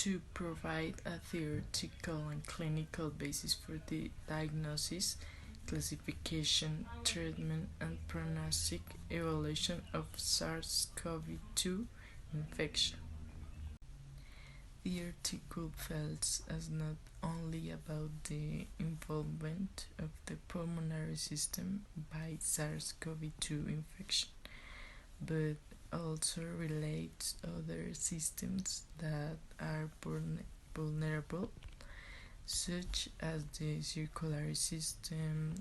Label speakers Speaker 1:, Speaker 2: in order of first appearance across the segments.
Speaker 1: to provide a theoretical and clinical basis for the diagnosis, classification, treatment, and prognostic evaluation of SARS-CoV-2 infection. The article tells us not only about the involvement of the pulmonary system by SARS-CoV-2 infection, but also relates other systems that are vulnerable, such as the circulatory system,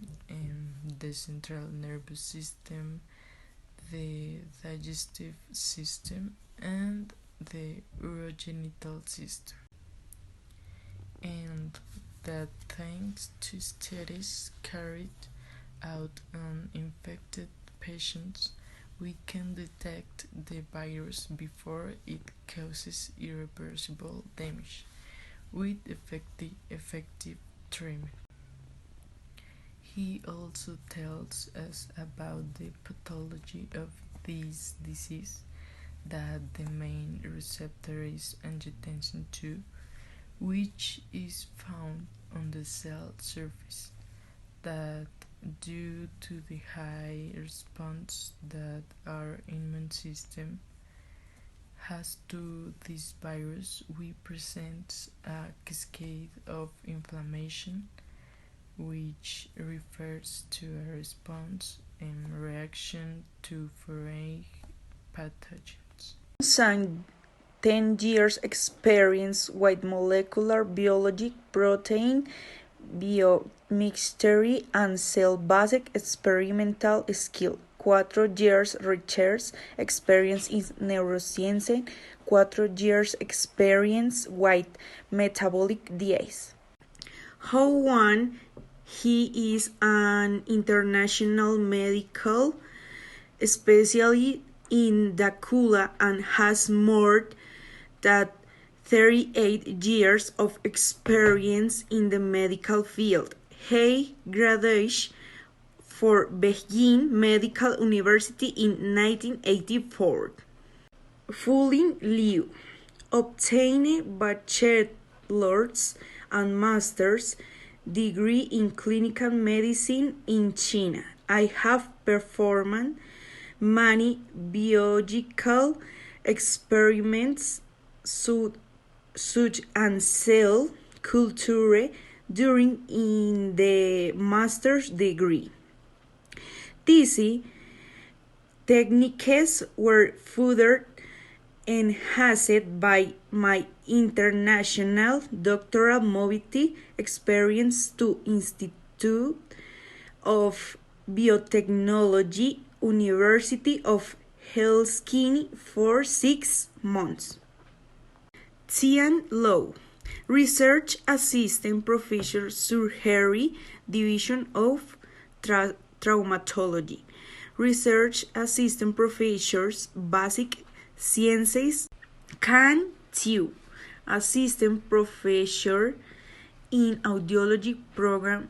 Speaker 1: the central nervous system, the digestive system, and the urogenital system, and that thanks to studies carried out on infected patients, we can detect the virus before it causes irreversible damage with effective treatment. He also tells us about the pathology of this disease, that the main receptor is angiotensin II, which is found on the cell surface, that due to the high response that our immune system has to this virus, we present a cascade of inflammation, which refers to a response and reaction to foreign pathogens.
Speaker 2: And 10 years experience with molecular biology, protein, biochemistry, and cell-based experimental skill. 4 years research experience in neuroscience. 4 years experience with metabolic disease. How one, he is an international medical specialist in Dakula and has more than 38 years of experience in the medical field. He graduated from Beijing Medical University in 1984. Fulling Liu obtained bachelor's and master's degree in clinical medicine in China. I have performed many biological experiments such as cell culture during in the master's degree. These techniques were further enhanced by my international doctoral mobility experience to Institute of Biotechnology, University of Helsinki for 6 months. Tian Lo, Research Assistant Professor, Surgery, Division of Traumatology. Research Assistant Professors, Basic Sciences. Can Tiu, Assistant Professor in Audiology Program,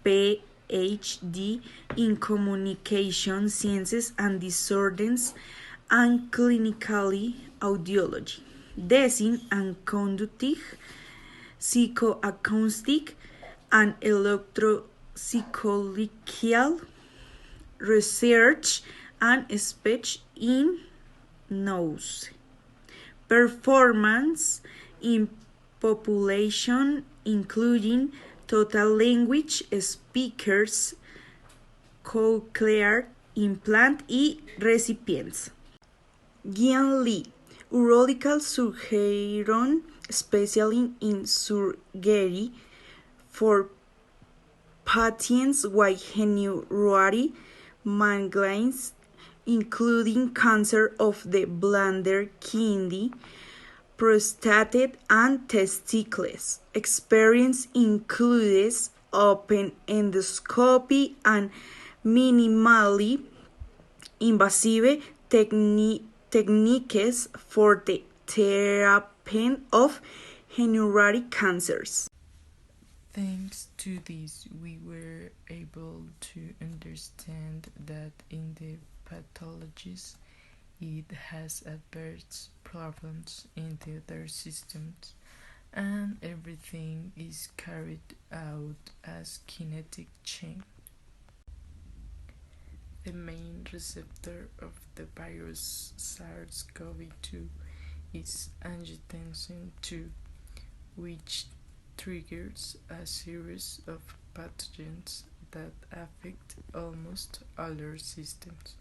Speaker 2: PhD in Communication Sciences and Disorders and Clinically Audiology. Design and Conducting, Psychoacoustic and Electropsychological Research and Speech in Nose. Performance in population including total language speakers, cochlear implant y recipients. Gian Li, urological surgeon specializing in surgery for patients with hereditary malignancies, including cancer of the bladder, kidney, prostate, and testicles. Experience includes open endoscopy and minimally invasive techniques for the therapy of hereditary cancers.
Speaker 1: Thanks to this, we were able to understand that in the pathologies it has adverse problems in the other systems, and everything is carried out as kinetic chain. The main receptor of the virus SARS-CoV-2 is angiotensin II, which triggers a series of pathogens that affect almost all our systems,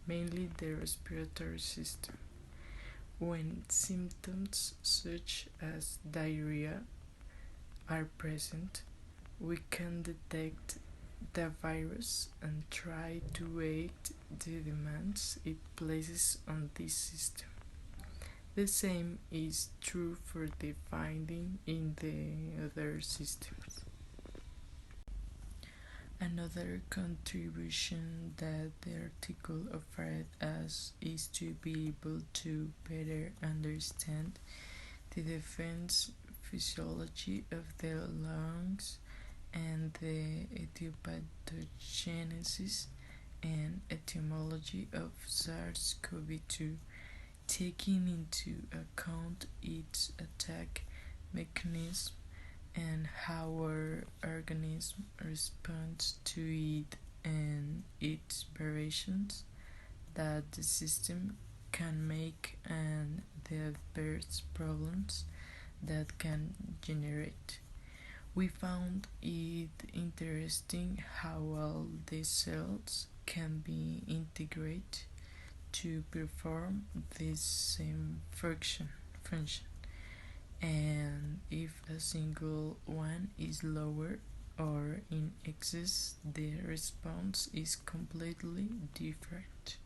Speaker 1: mainly the respiratory system. When symptoms such as diarrhea are present, we can detect the virus and try to aid the demands it places on this system. The same is true for the finding in the other systems. Another contribution that the article offered us is to be able to better understand the defense physiology of the lungs and the etiopathogenesis and etymology of SARS-CoV-2, taking into account its attack mechanism and how our organism responds to it and its variations that the system can make and the adverse problems that can generate. We found it interesting how all the cells can be integrated to perform this same function, and if a single one is lower or in excess, the response is completely different.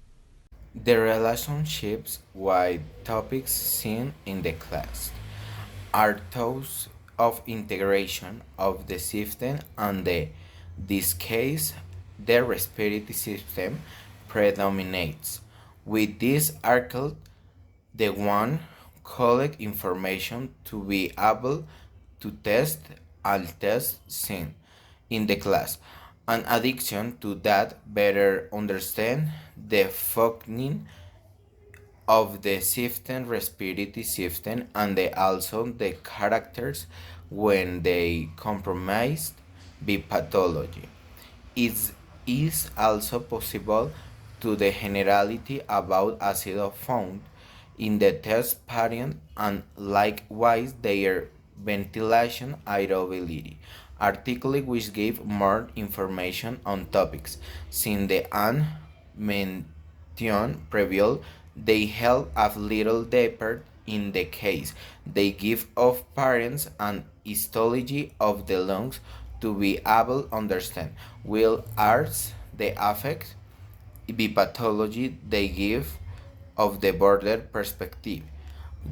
Speaker 3: The relationships with topics seen in the class are those of integration of the system and this case the respiratory system predominates. With this article, the one collect information to be able to test and test seen in the class. In addition to that, better understand the functioning of the system, respiratory system, and also the characters when they compromised by pathology. It is also possible to the generality about acid found in the test parent and likewise their ventilation aerobability. Article which gave more information on topics since the an mention previous they help a little deeper in the case. They give of parents and histology of the lungs to be able to understand. Will arts the affect the pathology they give of the border perspective.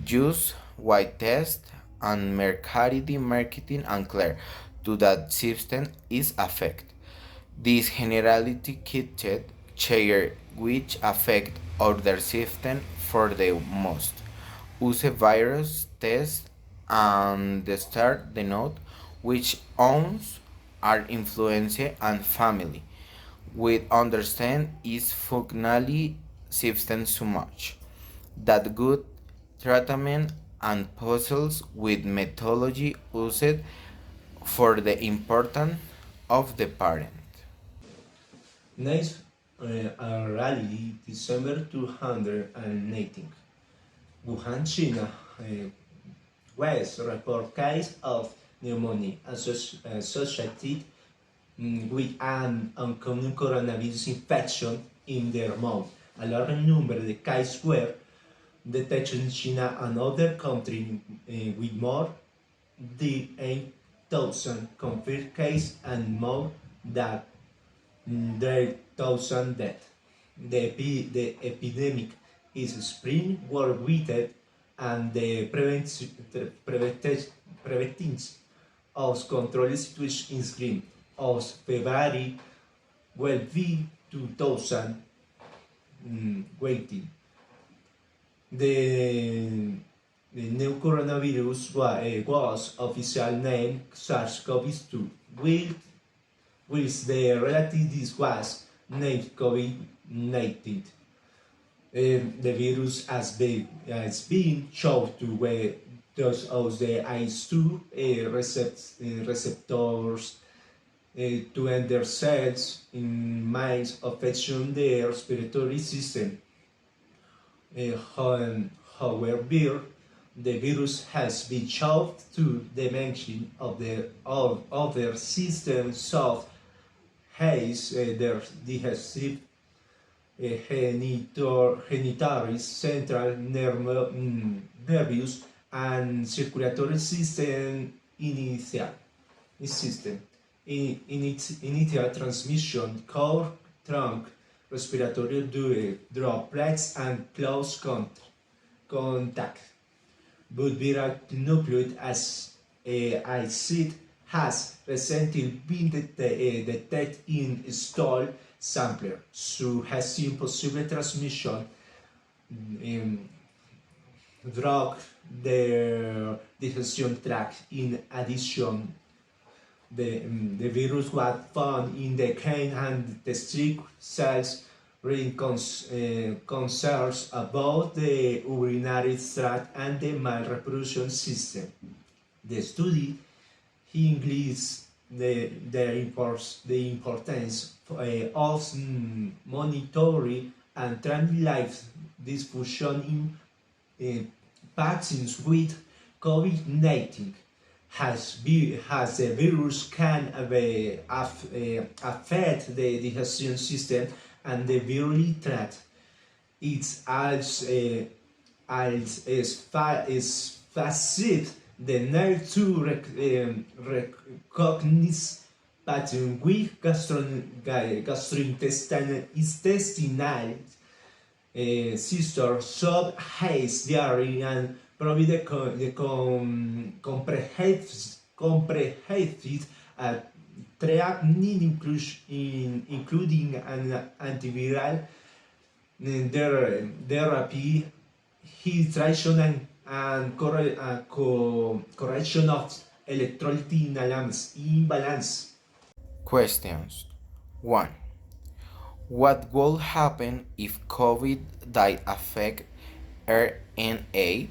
Speaker 3: Use white test and mercadity marketing and clear to that system is affect. This generality kitted chair which affect other system for the most. Use virus test and the start the note which owns are influence and family. We understand is functionally system so much that good treatment and puzzles with methodology used for the importance of the parent.
Speaker 4: Nice rally December 2018. Wuhan, China, West report case of pneumonia associated with an uncommon coronavirus infection in their mouth. A large number of cases were detected in China and other countries with more than 8,000 confirmed cases and more than 3,000 deaths. The epidemic is spreading worldwide and the preventing of control situation is green. Of February will be 2020. The new coronavirus was official name SARS-CoV-2, with the relative this was named COVID-19. The virus has been shown to where those of the ACE2 receptors to enter cells in mice affection the respiratory system. However, the virus has been shown to dimension of the of other systems of haze, their digestive, genitouris, central nervous, and circulatory system system. In its initial transmission, core, trunk, respiratory droplets, and close contact. But viral nucleus, as I said, has recently been detected in stool sampler, so has seen possible transmission drug the digestion tract. In addition, the virus was found in the cane and testicle cells, raising concerns about the urinary tract and the male reproduction system. The study includes the importance of monitoring and trend life dysfunction in patients with COVID-19 has the virus can affect the digestion system and the biliary tract. It's also is facet the nerve to recognize pattern with gastrointestinal sister sub haze diary and provide the comprehensive treatment including an antiviral therapy, hydration, and correction of electrolyte imbalance.
Speaker 3: Questions 1. What will happen if COVID died affect RNA?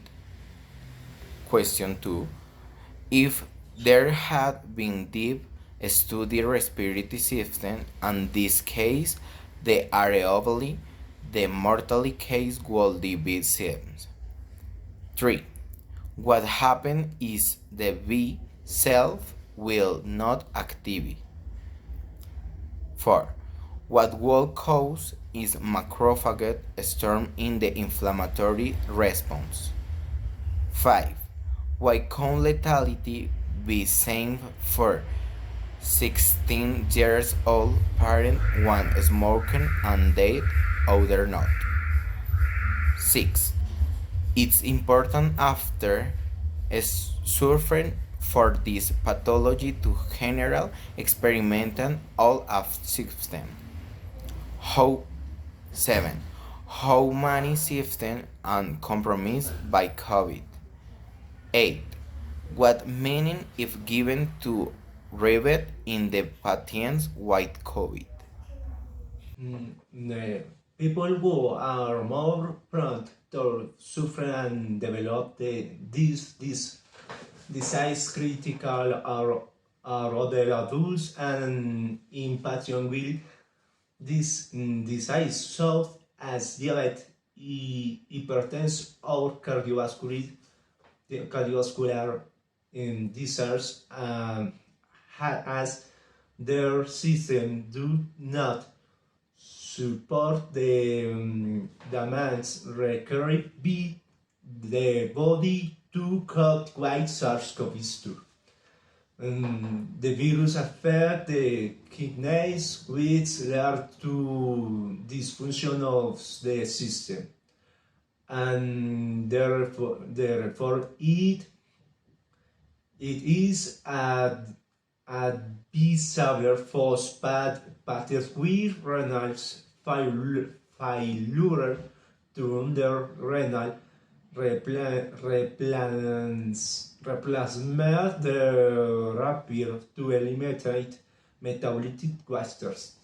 Speaker 3: Question 2. If there had been deep study respiratory system, and this case, the areobally, the mortality case will be seen. 3. What happens is the B cell will not activate. 4. What will cause is macrophage storm in the inflammatory response. 5. Why can lethality be same for 16 years old parent, one smoking and dead, other not? 6. It's important after suffering for this pathology to general experimental all of system. 7. How many systems are compromised by COVID? 8. What meaning if given to rivet in the patient's white COVID?
Speaker 4: People who are more prone to suffer and develop this disease critical are other adults and in patient with this disease such as diabetes, hypertension, or cardiovascular disease, as their system do not support the demands required by the body to cope with SARS-CoV-2. The virus affects the kidneys, which lead to dysfunction of the system, and therefore it is advisable for patients with renal failure to under renal replacement therapy to eliminate metabolic wastes.